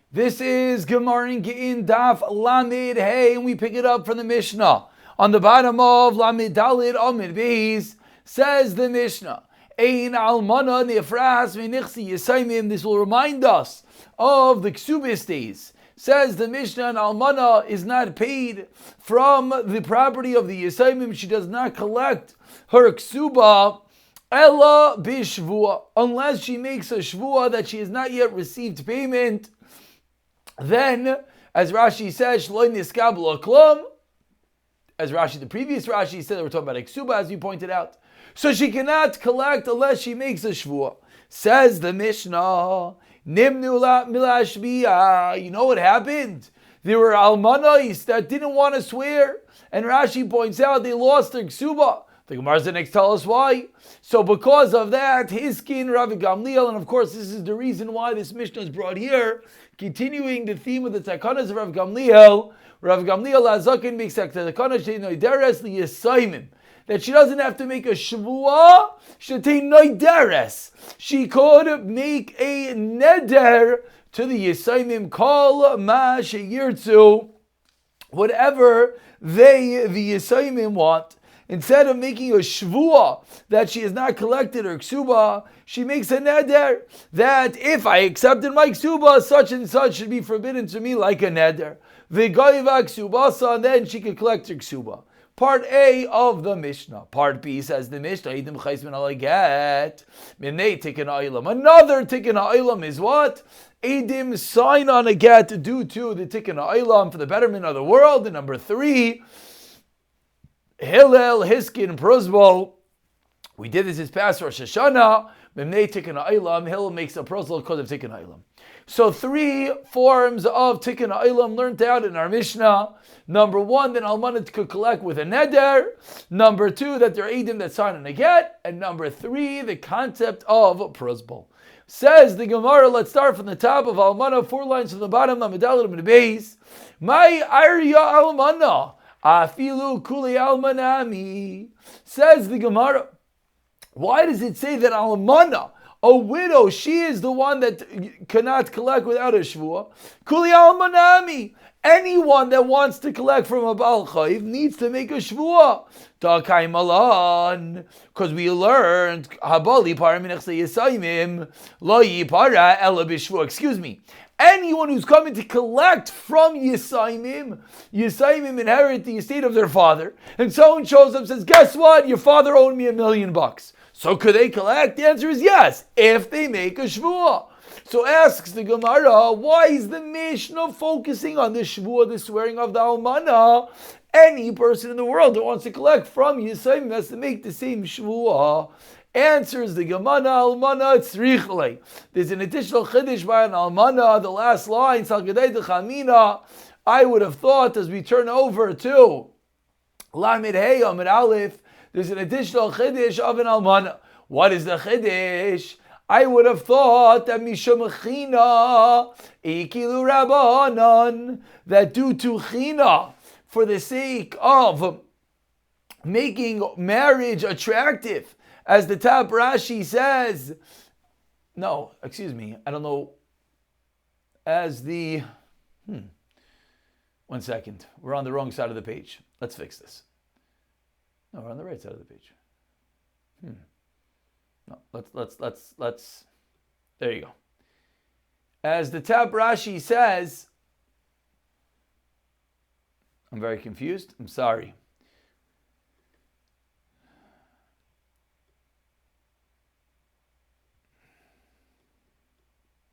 This is Gemara in Gittin Daf Lamed Hey, and we pick it up from the Mishnah. On the bottom of Lamed Dalid Amid Beis, says the Mishnah, Ein Almana Nefras Menichsi Yisaimim. This will remind us of the Ksubis days. Says the Mishnah, an Almana is not paid from the property of the Yisaimim. She does not collect her Ksuba Ella Bishvua, unless she makes a Shvua that she has not yet received payment. Then, as Rashi says, Shloi Niskab Lo Klum, as Rashi, the previous Rashi said, we're talking about Ksuba, as we pointed out. So she cannot collect unless she makes a Shvua. Says the Mishnah, Nimnu la milashbiya. You know what happened? There were almanais that didn't want to swear, and Rashi points out they lost their Ksuba. The Gemara the next tell us why. So because of that, Hiskin Rav Gamliel, and of course this is the reason why this Mishnah is brought here, continuing the theme of the Takanas of Rav Gamliel. Rav Gamliel Azakin makes a Takanas Noideres Liyasaimim, that she doesn't have to make a Shvuah, Shetei Noideres. She could make a Neder to the Yisaimim, Kol Ma Sheyirtzu, whatever the Yisaimim want. Instead of making a shvuah that she has not collected her ksuba, she makes a neder that if I accepted my ksuba, such and such should be forbidden to me like a neder. V'goiva ksubasa, and then she can collect her ksuba. Part A of the Mishnah. Part B says the Mishnah, Edim chaysmin alaget, minei tikkun ha'ilam. Another tikkun ha'ilam is what? Edim sign on a get due to the tikkun ha'ilam for the betterment of the world. And number 3, Hillel, Hiskin, Prozbol. We did this past Rosh Hashanah. Memnei Tikkun Ha'ilam. Hillel makes a Prozbol because of Tikkun Ha'ilam. So 3 forms of Tikkun Ha'ilam learned out in our Mishnah. Number 1, that Almanah could collect with a neder. Number 2, that they're Eidim that sign on a get. And number 3, the concept of Prozbol. Says the Gemara, let's start from the top of Almanah, 4 lines from the bottom, Lamadalim and the base. My Arya Almanah. Afilu kuli almanami. Says the Gemara, why does it say that almana, a widow, she is the one that cannot collect without a shvuah? Kuli almanami. Anyone that wants to collect from a Baal Chayv needs to make a shvuah. Ta'kai malan, because we learned habali para minachse yisayimim lo yipara ela b'shvuah. Excuse me. Anyone who's coming to collect from Yisaimim inherit the estate of their father, and someone shows up and says, guess what? Your father owed me $1 million. So could they collect? The answer is yes, if they make a shvuah. So asks the Gemara, why is the Mishnah focusing on the shvuah, the swearing of the almanah? Any person in the world that wants to collect from Yisaimim has to make the same shvuah. Answers the Gemara, almana tzrichle. There's an additional chiddush by an almana. The last line, salgadei dechamina. I would have thought as we turn over to Lamed Hey Amid Aleph, there's an additional chiddush of an almana. What is the chiddush? I would have thought that mishum china ikilu rabbanan, that due to china, for the sake of making marriage attractive, as the top Rashi says, no, excuse me, I don't know, as the, 1 second, we're on the wrong side of the page. Let's fix this. No, we're on the right side of the page. No, let's, there you go. As the top Rashi says, I'm very confused, I'm sorry.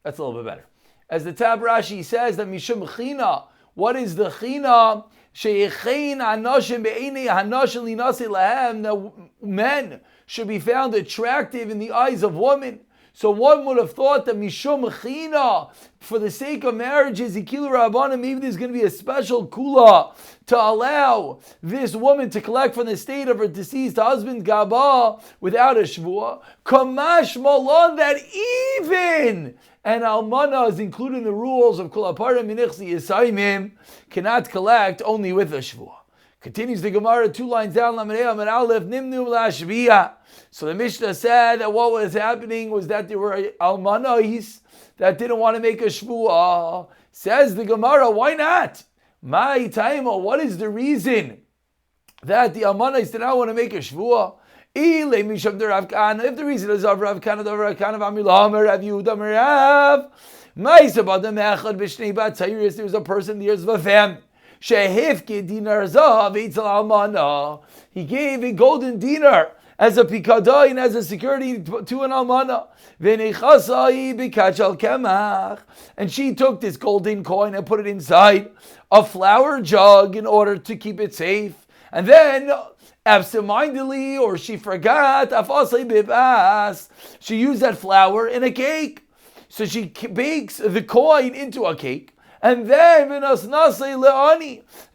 That's a little bit better. As the Tab Rashi says that Mishum China, what is the China? Sheyechein Hanashim be'enei Hanashim linase lahem, that men should be found attractive in the eyes of women. So one would have thought that Mishum China, for the sake of marriages, Ikilu Rabbanim, maybe there's going to be a special kula to allow this woman to collect from the estate of her deceased husband, Gaba, without a shvuah. Kamash Malon, that even and almana is included in the rules of Kol Aparim Minichsi Yisaimim, cannot collect only with a shvuah. Continues the Gemara 2 lines down, Lamed Aleph, Nimnu Lashviya. So the Mishnah said that what was happening was that there were almanais that didn't want to make a shvuah. Says the Gemara, why not? My time, what is the reason that the almanais did not want to make a shvuah? If the reason is of Rav Kana, there was a person, the years of a family. He gave a golden dinar as a pikada and as a security to an almana. And she took this golden coin and put it inside a flour jug in order to keep it safe. And then, absentmindedly, or she forgot, she used that flour in a cake. So she bakes the coin into a cake. And then, and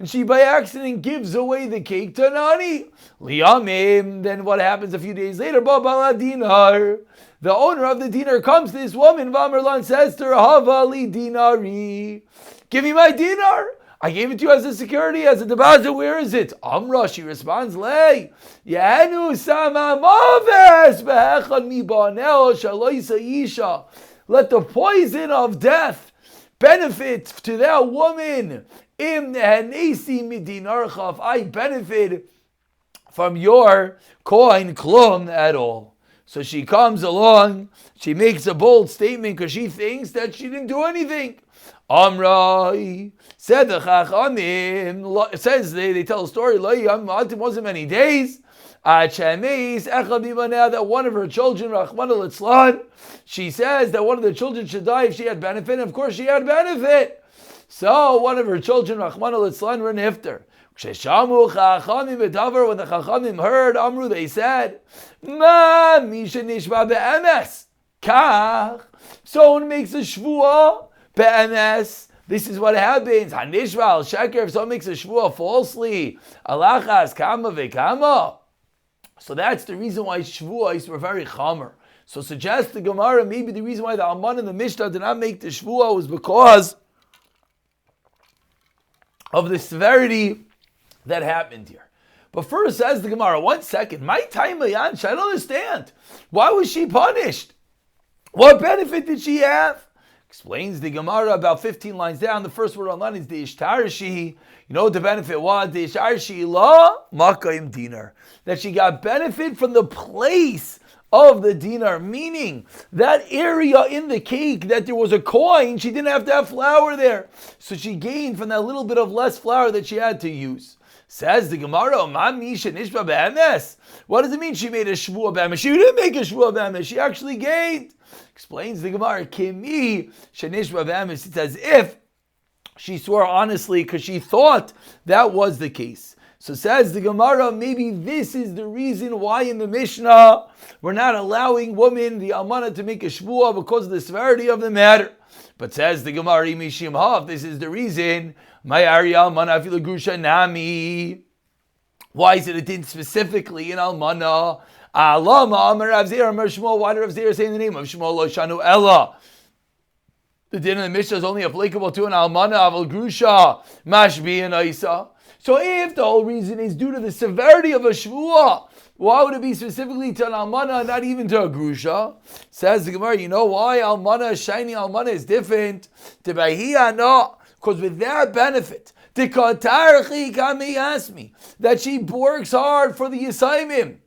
she by accident gives away the cake to Nani. Then what happens a few days later? The owner of the dinar comes to this woman, Vamerlan says to her, Havali dinari. Give me my dinar. I gave it to you as a security, as a deposit. Where is it? Amra, she responds, Lay. Yanu samamaves behechad mi banel shaloisa isha. Let the poison of death benefit to that woman. If I benefit from your coin, klum at all. So she comes along, she makes a bold statement because she thinks that she didn't do anything. Amrai said the Chachamim, it says they tell a story, it wasn't many days. That one of her children, Rahman al-Itzlan, she says that one of the children should die if she had benefit, and of course she had benefit. So one of her children, Rahman al-Itzlan, were nifter. When the Chachamim heard, Amru, they said, Ma misha nishba be'emes. Kach. Someone makes a shvuah be'emes. This is what happens. Hanishva al-sheker. If someone makes a shvuah falsely, alachas kama ve'kama. So that's the reason why shvuahs were very chamer. So suggests the Gemara, maybe the reason why the Alman and the Mishnah did not make the shvuah was because of the severity that happened here. But first says the Gemara, 1 second, my time I don't understand. Why was she punished? What benefit did she have? Explains the Gemara about 15 lines down. The first word online is the Ishtarshi. You know what the benefit was? The Ishtarshi la makayim dinar. That she got benefit from the place of the dinar, meaning that area in the cake that there was a coin, she didn't have to have flour there. So she gained from that little bit of less flour that she had to use. Says the Gemara, what does it mean she made a shvuah b'emes? She didn't make a shvuah b'emes. She actually gained. Explains the Gemara, Kimi shenishba b'emes. It's as if she swore honestly because she thought that was the case. So says the Gemara, maybe this is the reason why in the Mishnah we're not allowing women, the almana, to make a shvuah because of the severity of the matter. But says the Gemara, Mishim Hav, this is the reason. My Arya almana afilu grusha nami. Why is it didn't specifically in almana? Alama Amar Rav Zera Amar Shmuel. Why did Rav Zera say in the name of Shmuel Lo Shanu Ella? The din of the Mishnah is only applicable to an almana aval grusha mashbi and Isa. So if the whole reason is due to the severity of a shvuah, why would it be specifically to an almana, not even to a grusha? Says the Gemara, you know why almana, shiny almana is different? No, because with that benefit, that she works hard for the Yisayimim.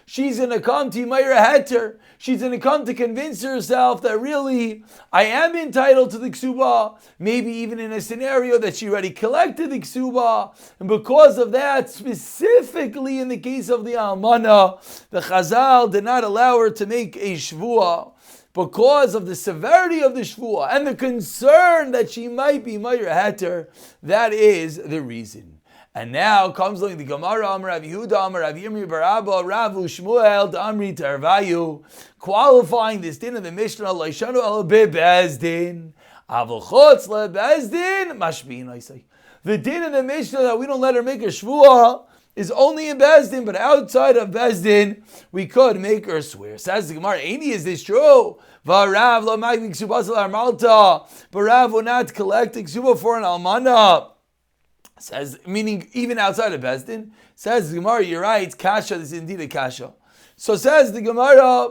She's going to come to Yimayra Heter. She's going to come to convince herself that really I am entitled to the ksuba. Maybe even in a scenario that she already collected the ksuba. And because of that, specifically in the case of the almana, the Chazal did not allow her to make a shvuah because of the severity of the shvuah and the concern that she might be Yimayra Heter. That is the reason. And now comes along the Gemara, Amar Rav Yehuda, Amar Rav Yirmi bar Abba, Rav Shmuel, Damri Tarvayu, qualifying this din of the Mishnah, Laishanu el bebezdin, Avol chutz lebezdin, mashbiin, I say. The din of the Mishnah that we don't let her make a shvuah is only in Bezdin, but outside of Bezdin, we could make her swear. Says the Gemara, Aini, is this true? Varav lo magdi ksubas al malta, but Rav will not collect the ksuba for an almana. Says, meaning even outside of Bezdin. Says the Gemara, you're right, kasha, this is indeed a kasha. So says the Gemara,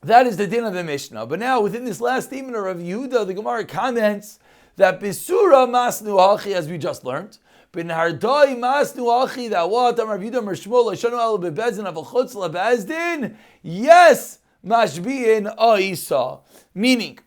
that is the din of the Mishnah. But now, within this last statement of Rav Yehuda, the Gemara comments that Bisura masnu hachi, as we just learned, Ben hardai masnu hachi, that what? Rav Yehuda mershmol, Lashanu al bebezdin, avachutz labezdin, yes, mashbiin aisa. Meaning,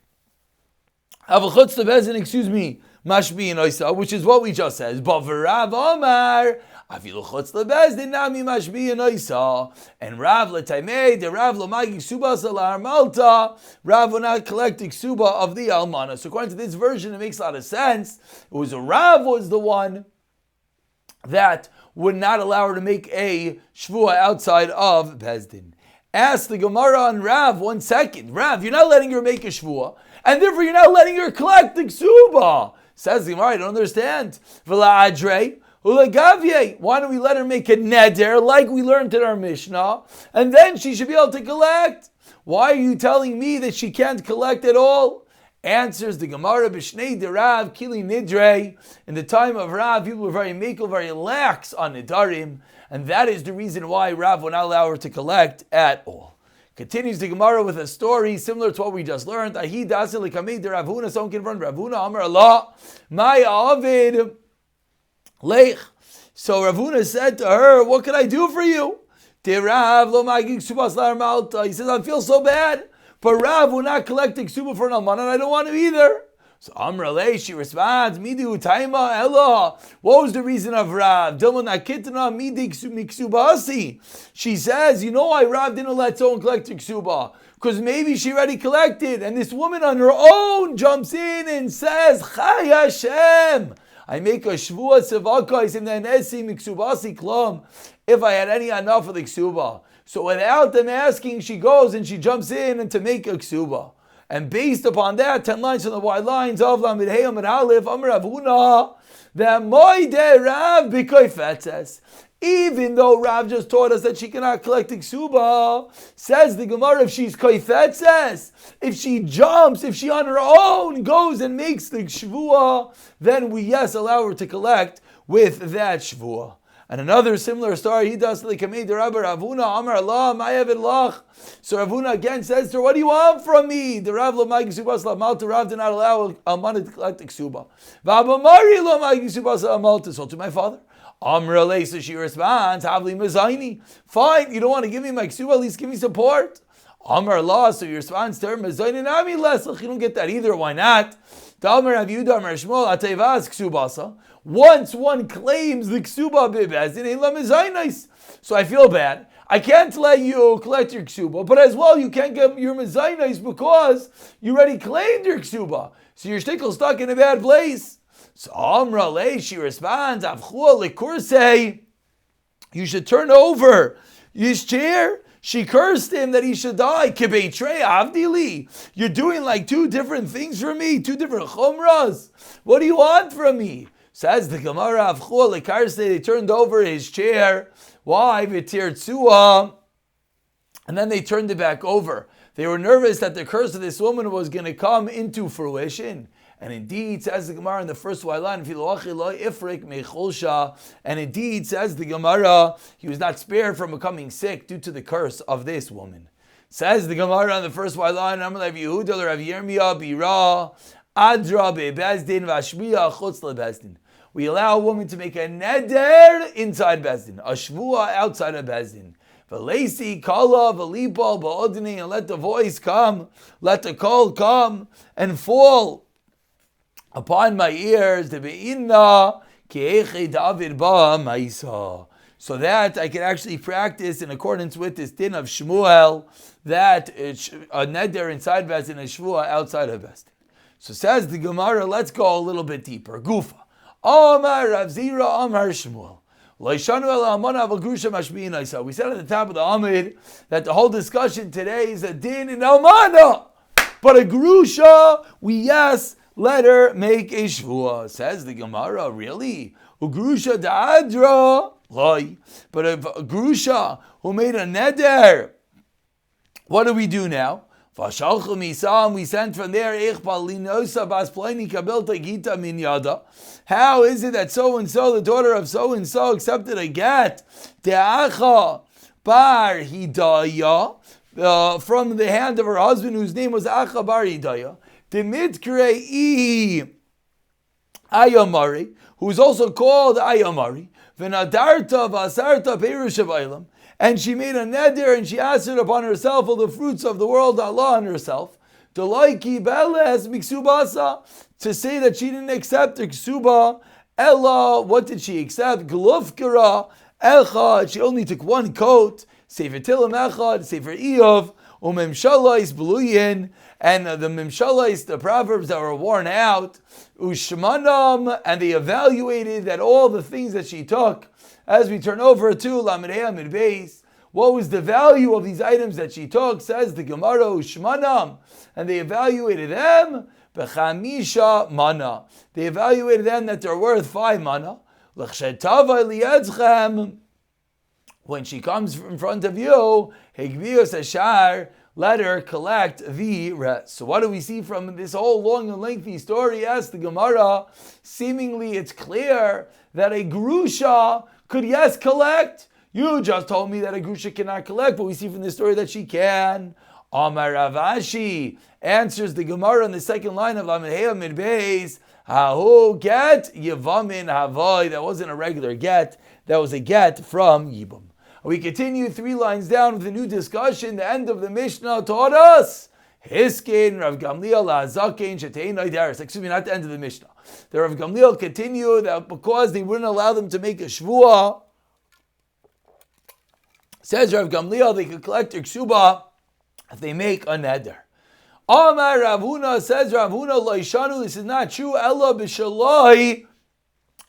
avachutz labezdin, excuse me, mashbiin aisa, which is what we just said. But Rav Amar, afilu chutz lebezdin nami mashbiin oisa, and Rav letaimei the Rav lomagi ksuba salar malta. Rav will not collect the ksuba of the almana. So according to this version, it makes a lot of sense. It was Rav was the one that would not allow her to make a shvua outside of Bezdin. Ask the Gemara on Rav 1 second. Rav, you're not letting her make a shvua, and therefore you're not letting her collect the ksuba. Says the Gemara, I don't understand. V'la adrei. Why don't we let her make a neder like we learned in our Mishnah, and then she should be able to collect? Why are you telling me that she can't collect at all? Answers the Gemara, B'shnei de Rav, Kili Nidre. In the time of Rav, people were very mekel, very lax on Nidarim, and that is the reason why Rav will not allow her to collect at all. Continues the Gemara with a story similar to what we just learned. Ahi dasi l'kamei de Rav Huna, someone confronted Rav Huna, Amar Allah, my avid Lech. So Rav Huna said to her, what can I do for you? He says, I feel so bad, but Rav will not collect ksuba for an almana, and I don't want to either. So Amra Lei, she responds, Midu Taima Ella. What was the reason of Rav? She says, you know why Rav didn't let someone collect ksuba? Because maybe she already collected, and this woman on her own jumps in and says, Chai Hashem, I make a shvua sevakais in the nesi miksubasi klom if I had any enough of the ksuba. So without them asking, she goes and she jumps in and to make a ksuba. And based upon that, 10 lines from the wide lines of Lamed Heyam and Aleph, Amar Rav Huna, that Moide Rav B'koifetzes. Even though Rav just taught us that she cannot collect the ksuba, says the Gemara, if she's koifetzes, if she jumps, if she on her own goes and makes the shvua, then we, yes, allow her to collect with that shvua. And another similar story, he does like Kamei de Rabbi Ravuna, Amar Allah, Ma'avid Lach. So Ravuna again says to her, what do you want from me? The Rav lo ma'gi ksubas la'malta, Rav did not allow Almana to collect the ksuba. V'abamari lo ma'gi ksubas la'malta, so to my father. Amra, so she responds, Havli Mazaini. Fine, you don't want to give me my ksuba, at least give me support. Amar Allah, so he responds to her, Mazaini nami lesach. You don't get that either, why not? Talmud Rav Yehuda Amar Shmuel atevas ksubasa. Once one claims the ksuba bebezdin, ein la mezainis. So I feel bad. I can't let you collect your ksuba, but as well you can't get your mezainis because you already claimed your ksuba. So your shtickle's stuck in a bad place. So Amra Lei, she responds, Avchua lekursei, you should turn over his chair. She cursed him that he should die. Kibeitrei avdili, you're doing like two different things for me, two different chumras. What do you want from me? Says the Gemara, Avchua lekursei, they turned over his chair. Why? V'tir tzua, and then they turned it back over. They were nervous that the curse of this woman was going to come into fruition. And indeed, says the Gemara in the first line, and indeed, says the Gemara, he was not spared from becoming sick due to the curse of this woman. Says the Gemara in the first line, Rav Yehuda Rav Yirmiyah Bira Adra bebezdin v'ashmiya chutz lebezdin. We allow a woman to make a neder inside bezdin, a shvua outside of bezdin. V'leisi kala v'lipa ba'odini, and let the voice come, let the call come and fall upon my ears, the be'inna ki'eche David ba ma'isa, so that I can actually practice in accordance with this din of Shmuel, that it's a neder inside bezdin, a shvua outside of bezdin. So says the Gemara, let's go a little bit deeper. Gufa, Amar Rav Zira, Amar Shmuel. We said at the top of the Amid that the whole discussion today is a din in Almana, but a grusha, we yes, let her make a shvua. Says the Gemara, really? Ugrusha da'adra, loy. But a grusha who made a neder, what do we do now? Vashalchu misam, we sent from there, Eichbal linosa bas pleni kabelta gita min yada. How is it that so-and-so, the daughter of so-and-so, accepted a get? De'acha bar hidaya, from the hand of her husband, whose name was Acha bar hidaya. Demitkre Ayamari, who is also called Ayamari. V'nadarta v'asarta perush of Eilam. And she made a neder and she asked it upon herself all the fruits of the world, Allah on herself. Delaiki beles miksubasa, to say that she didn't accept the ksuba. Ella, what did she accept? Glufkara echad, she only took one coat. Sefer tilim echad, sefer iyov, umemshalais bluyin, and the memshalais, the proverbs that were worn out. Ushmanam, and they evaluated that all the things that she took. As we turn over to Lamedea Midbeis, what was the value of these items that she took? Says the Gemara, Ushmanam, and they evaluated them, Bechamisha mana. They evaluated them that they're worth 5 mana. L'chshetava liyadzchem, when she comes in front of you, Hegbios Ashar, let her collect the rest. So what do we see from this whole long and lengthy story? As the Gemara, seemingly it's clear that a grusha could, yes, collect. You just told me that a grusha cannot collect, but we see from this story that she can. Amar Ravashi answers the Gemara in the second line of Lamedea Midbeis, Hahu get Yevamin Havai. That wasn't a regular get, that was a get from Yibam. We continue 3 lines down with a new discussion. The end of the Mishnah taught us Hiskin Rav Gamliel Azakin Shetein Oidaris. Excuse me, not the end of the Mishnah. The Rav Gamliel continued that because they wouldn't allow them to make a shvuah, says Rav Gamliel, they could collect their ksuba if they make a neder. Amar Rav Huna, says Rav Huna, Loishanu, this is not true. Ella b'shaloi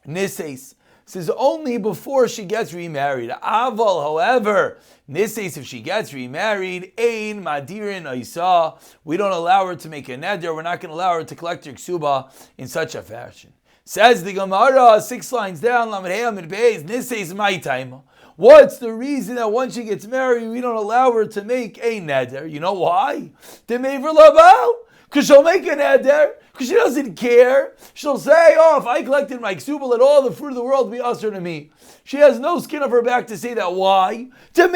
nises. This is only before she gets remarried. Aval, however, nises, if she gets remarried, ein madirin isa, we don't allow her to make a neder. We're not going to allow her to collect her ksuba in such a fashion. Says the Gemara, 6 lines down, Lamedea Midbeis, nises my time. What's the reason that once she gets married, we don't allow her to make a neder? You know why? Because she'll make a neder, because she doesn't care. She'll say, oh, if I collected my ksuba, let all the fruit of the world be usher to me. She has no skin of her back to say that. Why? Because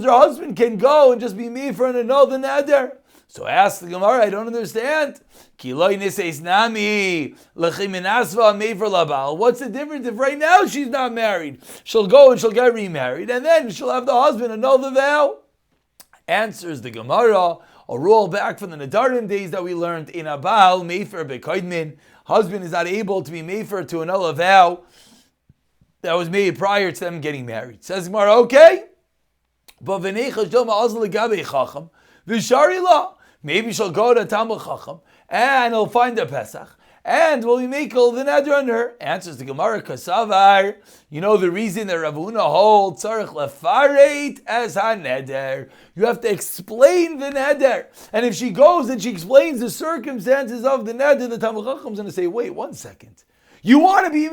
her husband can go and just be me for another neder. So ask the Gemara, I don't understand. What's the difference if right now she's not married? She'll go and she'll get remarried, and then she'll have the husband annul the vow. Answers the Gemara, a rule back from the Nadarim days that we learned in Abal, Mefer Bekoidmin. Husband is not able to be Mefer to annul a vow that was made prior to them getting married. Says Gemara, okay, but maybe she'll go to Talmud Chacham and he'll find a Pesach and will we make all the neder on her? Answers the Gemara, Kasavar. You know the reason that Rav Huna holds Tzarech lefaret as ha neder. You have to explain the neder. And if she goes and she explains the circumstances of the neder, the Talmud Chacham is going to say, wait 1 second. You want to be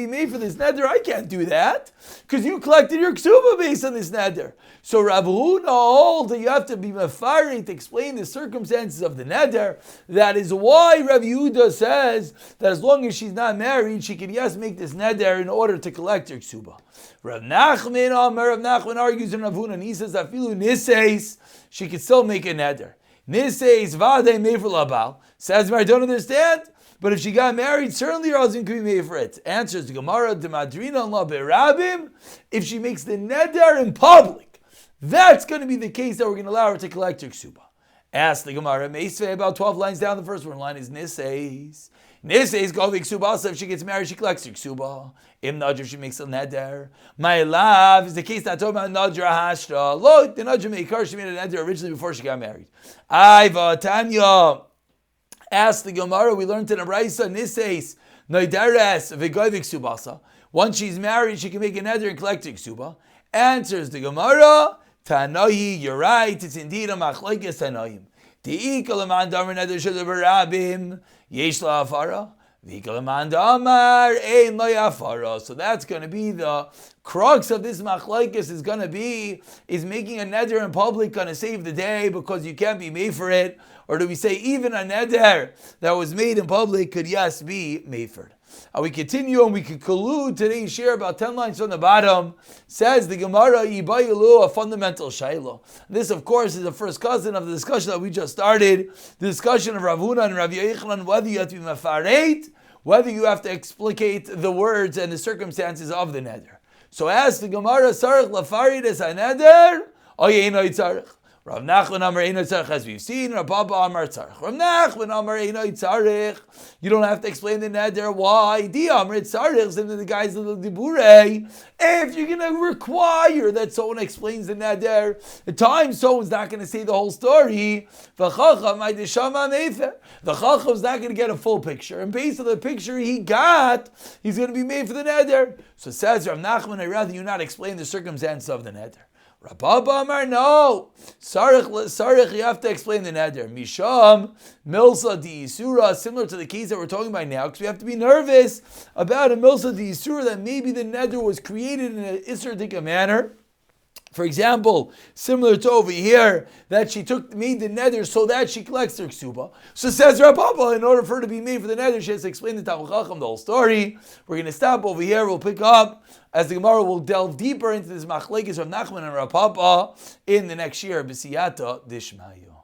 made for this neder? I can't do that because you collected your ksuba based on this neder. So Rav Huna holds that you have to be mefaret to explain the circumstances of the neder. That is why Rav Yehuda says that as long as she's not married, she can yes make this neder in order to collect her ksuba. Rav Nachman argues in Rav Huna and he says that afilu nises, she can still make a neder. Nises vade mefer labal. Says I don't understand. But if she got married, certainly her husband could be made for it. Answers the Gemara, Demadrina la berabim. If she makes the neder in public, that's going to be the case that we're going to allow her to collect her ksuba. Ask the Gemara, Meisvei, about 12 lines down, the first one line is Niseis. Niseis go the ksuba, so if she gets married, she collects her ksuba. Im Nadr, she makes a neder. My love is the case that talking about Nadra Hashra. Lo, the Nadra Meikar, she made a neder originally before she got married. Aiva Tanya. Ask the Gemara, we learned in a Raisa, Niseis, Noidares, Vigoivik Subasa. Once she's married, she can make a neder and collect a ksuba. Answers the Gemara, Tanohi, you're right, it's indeed a machlokes Tanoim. Te'ikal aman damar neder shel berabim, yesh la afara. So that's going to be the crux of this machlokes is making a neder in public going to save the day because you can't be made for it? Or do we say even a neder that was made in public could yes be made for it? And we continue and we conclude today's share about 10 lines from the bottom. Says the Gemara, Yibayilu, a fundamental shayla. This, of course, is the first cousin of the discussion that we just started. The discussion of Rav Huna and Rav Yochanan, whether you have to be mafaret, whether you have to explicate the words and the circumstances of the neder. So ask the Gemara, Sarich lafarid es ha-neder, o yeino yitzarich. Rav Nachman Amar Eino Tzarich, as we've seen. Rav Papa Amar Tzarich. Rav Nachman Amar Eino Tzarich. You don't have to explain the neder. Why? Di Amar Tzarich. And the guys of the Diburei. If you're going to require that someone explains the neder, at times someone's not going to say the whole story. The Chacham's not going to get a full picture. And based on the picture he got, he's going to be made for the neder. So says Rav Nachman, I'd rather you not explain the circumstances of the neder. Rabba Amar, no. Sarich, you have to explain the neder. Misham, Milsa di Isura, similar to the case that we're talking about now, because we have to be nervous about a Milsa di Isura that maybe the neder was created in an Isra manner. For example, similar to over here, that she made the neder so that she collects her ksuba. So says Rav Papa, in order for her to be made for the neder, she has to explain the Talmud Chacham, the whole story. We're going to stop over here. We'll pick up, as the Gemara will delve deeper into this machlekes of Nachman and Rav Papa in the next year, B'siyata Dishmayu.